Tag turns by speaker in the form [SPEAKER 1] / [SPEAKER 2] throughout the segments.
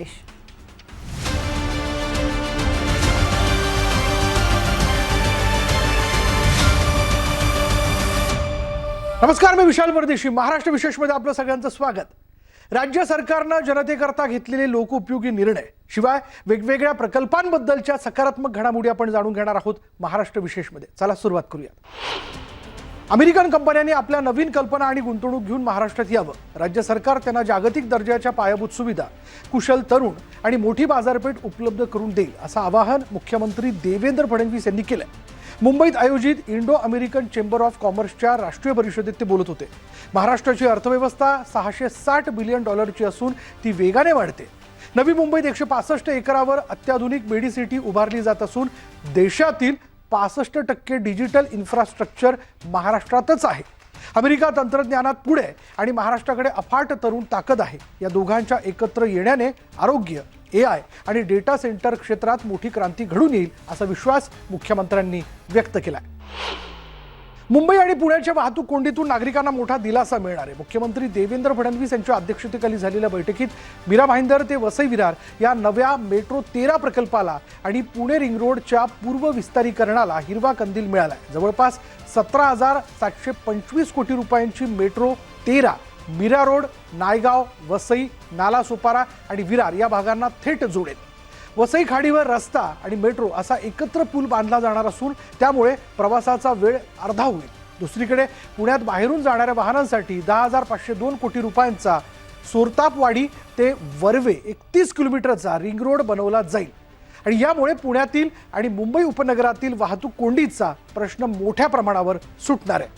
[SPEAKER 1] नमस्कार, मी विशाल परदेशी. महाराष्ट्र विशेषमध्ये आपलं सगळ्यांचं स्वागत. राज्य सरकारनं जनतेकरता घेतलेले लोकोपयोगी निर्णय शिवाय वेगवेगळ्या प्रकल्पांबद्दलच्या सकारात्मक घडामोडी आपण जाणून घेणार आहोत महाराष्ट्र विशेषमध्ये. चला सुरुवात करूया. अमेरिकन कंपन्यांनी आपल्या नवीन कल्पना आणि गुंतवणूक घेऊन महाराष्ट्रात यावं. राज्य सरकार त्यांना जागतिक दर्जाच्या पायाभूत सुविधा, कुशल तरुण आणि मोठी बाजारपेठ उपलब्ध करून देईल असं आवाहन मुख्यमंत्री देवेंद्र फडणवीस यांनी केलं. मुंबईत आयोजित इंडो अमेरिकन चेंबर ऑफ कॉमर्सच्या राष्ट्रीय परिषदेत ते बोलत होते. महाराष्ट्राची अर्थव्यवस्था $660 बिलियन असून ती वेगाने वाढते. नवी मुंबईत 165 एकरावर अत्याधुनिक मेडिसिटी उभारली जात असून देशातील 65% डिजिटल इन्फ्रास्ट्रक्चर महाराष्ट्रातच आहे. अमेरिका तंत्रज्ञानात पुढे आणि महाराष्ट्राकडे अफाट तरुण ताकद आहे. या दोघांच्या एकत्र येण्याने आरोग्य, AI आणि डेटा सेंटर क्षेत्रात मोठी क्रांती घडून येईल असा विश्वास मुख्यमंत्र्यांनी व्यक्त केला. मुंबई आणि पुण्याच्या वाहतूक कोंडीतून नागरिकांना मोठा दिलासा मिळणार आहे. मुख्यमंत्री देवेंद्र फडणवीस यांच्या अध्यक्षतेखाली झालेल्या बैठकीत मीरा भाईंदर ते वसई विरार या नव्या मेट्रो 13 प्रकल्पाला आणि पुणे रिंग रोडच्या पूर्व विस्तारीकरणाला हिरवा कंदील मिळाला. जवळपास 17,725 कोटी रुपयांची मेट्रो 13 मीरा रोड, नायगाव, वसई, नालासोपारा आणि विरार या भागांना थेट जोडेल. वसई खाडीवर रस्ता आणि मेट्रो असा एकत्र पूल बांधला जाणार असून त्यामुळे प्रवासाचा वेळ अर्धा होईल. दुसरीकडे पुण्यात बाहेरून जाणाऱ्या वाहनांसाठी 10,502 कोटी रुपयांचा सोरतापवाडी ते वर्वे 31 किलोमीटरचा रिंग रोड बनवला जाईल आणि यामुळे पुण्यातील आणि मुंबई उपनगरातील वाहतूक कोंडीचा प्रश्न मोठ्या प्रमाणावर सुटणार आहे.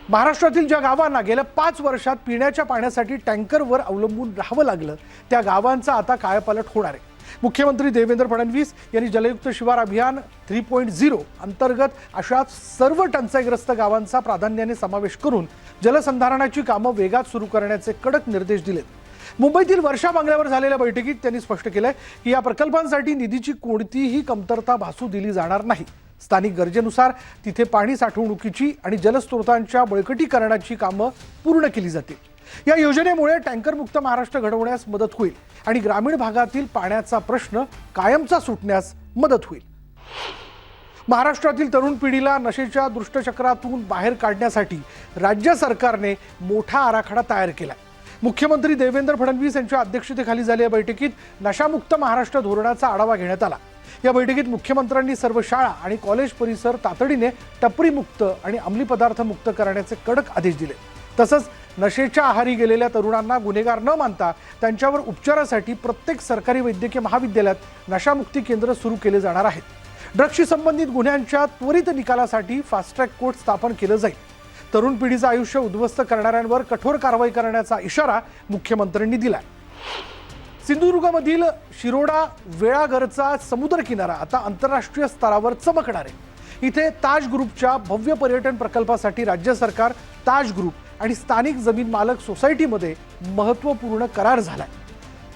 [SPEAKER 1] महाराष्ट्रातील ज्या गावांना गेल्या 5 वर्षात पिण्याच्या पाण्यासाठी टँकरवर अवलंबून राहावं लागलं त्या गावांचा आता कायापालट होणार आहे. मुख्यमंत्री देवेंद्र फडणवीस यांनी जलयुक्त शिवार अभियान 3.0 अंतर्गत अशा सर्व टंचाईग्रस्त गावांचा प्राधान्याने समावेश करून जलसंधारणाची कामं वेगात सुरू करण्याचे कडक निर्देश दिलेत. मुंबईतील वर्षा बंगल्यावर झालेल्या बैठकीत त्यांनी स्पष्ट केलंय की या प्रकल्पांसाठी निधीची कोणतीही कमतरता भासू दिली जाणार नाही. स्थानिक गरजेनुसार तिथे पाणी साठवणुकीची आणि जलस्रोतांच्या बळकटीकरणाची कामं पूर्ण केली जातील. या योजनेमुळे टँकरमुक्त महाराष्ट्र घडवण्यास मदत होईल आणि ग्रामीण भागातील पाण्याचा प्रश्न कायमचा सुटण्यास मदत होईल. महाराष्ट्रातील तरुण पिढीला नशेच्या दुष्टचक्रातून बाहेर काढण्यासाठी राज्य सरकारने मोठा आराखडा तयार केला. मुख्यमंत्री देवेंद्र फडणवीस यांच्या अध्यक्षतेखाली झालेल्या बैठकीत नशामुक्त महाराष्ट्र धोरणाचा आढावा घेण्यात आला. या बैठकीत मुख्यमंत्र्यांनी सर्व शाळा आणि कॉलेज परिसर तातडीने टपरीमुक्त आणि अंमली पदार्थ मुक्त करण्याचे कडक आदेश दिले. तसंच नशेच्या आहारी गेलेल्या तरुणांना गुन्हेगार न मानता त्यांच्यावर उपचारासाठी प्रत्येक सरकारी वैद्यकीय महाविद्यालयात नशामुक्ती केंद्र सुरू केले जाणार आहेत. ड्रग्सशी संबंधित गुन्ह्यांच्या त्वरित निकालासाठी फास्ट ट्रॅक कोर्ट स्थापन केलं जाईल. तरुण पिढीचं आयुष्य उद्ध्वस्त करणाऱ्यांवर कठोर कारवाई करण्याचा इशारा मुख्यमंत्र्यांनी दिलाय. सिंधुदुर्गमधील शिरोडा वेळाघरचा समुद्र किनारा आता आंतरराष्ट्रीय स्तरावर चमकणार आहे. इथे ताज ग्रुपच्या भव्य पर्यटन प्रकल्पासाठी राज्य सरकार, ताज ग्रुप आणि स्थानिक जमीन मालक सोसायटीमध्ये महत्त्वपूर्ण करार झालाय.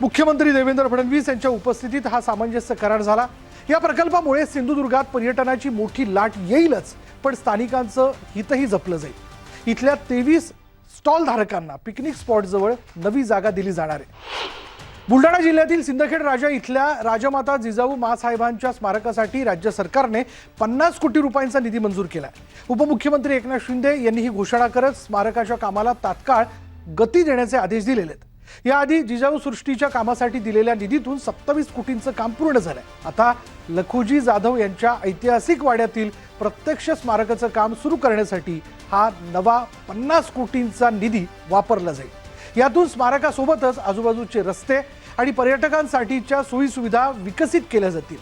[SPEAKER 1] मुख्यमंत्री देवेंद्र फडणवीस यांच्या उपस्थितीत हा सामंजस्य करार झाला. या प्रकल्पामुळे सिंधुदुर्गात पर्यटनाची मोठी लाट येईलच, पण स्थानिकांचं हितही जपलं जाईल. इथल्या 23 स्टॉल धारकांना पिकनिक स्पॉट जवळ नवी जागा दिली जाणार आहे. बुलढाणा जिल्ह्यातील सिंदखेड राजा इथल्या राजमाता जिजाऊ माँसाहेबांच्या स्मारकासाठी राज्य सरकारने 50 कोटी रुपयांचा निधी मंजूर केला. उपमुख्यमंत्री एकनाथ शिंदे यांनी ही घोषणा करत स्मारकाच्या कामाला तात्काळ गती देण्याचे आदेश दिलेले आहेत. याआधी जिजाऊ सृष्टीच्या कामासाठी दिलेल्या निधीतून 27 कोटींचं काम पूर्ण झालंय. आता लखुजी जाधव यांच्या ऐतिहासिक वाड्यातील प्रत्यक्ष स्मारकाचं काम सुरू करण्यासाठी हा नवा 50 कोटींचा निधी वापरला जाईल. यातून स्मारकासोबतच आजूबाजूचे रस्ते आणि पर्यटकांसाठीच्या सोयीसुविधा विकसित केल्या जातील.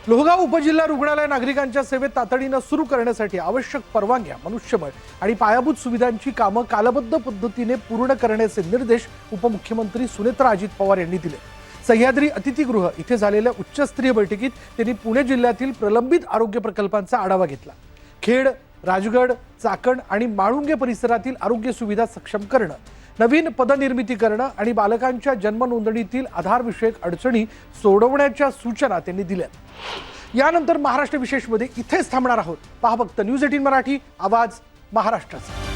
[SPEAKER 1] लोहगाव उपजिल्हा रुग्णालय नागरिकांच्या सेवेत तातडीनं सुरू करण्यासाठी आवश्यक परवानग्या, मनुष्यबळ आणि पायाभूत सुविधांची कामं कालबद्ध पद्धतीने पूर्ण करण्याचे निर्देश उपमुख्यमंत्री सुनेत्रा अजित पवार यांनी दिले. सह्याद्री अतिथीगृह इथे झालेल्या उच्चस्तरीय बैठकीत त्यांनी पुणे जिल्ह्यातील प्रलंबित आरोग्य प्रकल्पांचा आढावा घेतला. खेड, राजगड, चाकण आणि माळुंगे परिसरातील आरोग्य सुविधा सक्षम करणं, नवीन पदनिर्मिती करणं आणि बालकांच्या जन्म नोंदणीतील आधारविषयक अडचणी सोडवण्याच्या सूचना त्यांनी दिल्या. यानंतर महाराष्ट्र विशेषमध्ये इथेच थांबणार आहोत. पहा फक्त न्यूज 18 मराठी, आवाज महाराष्ट्राचा.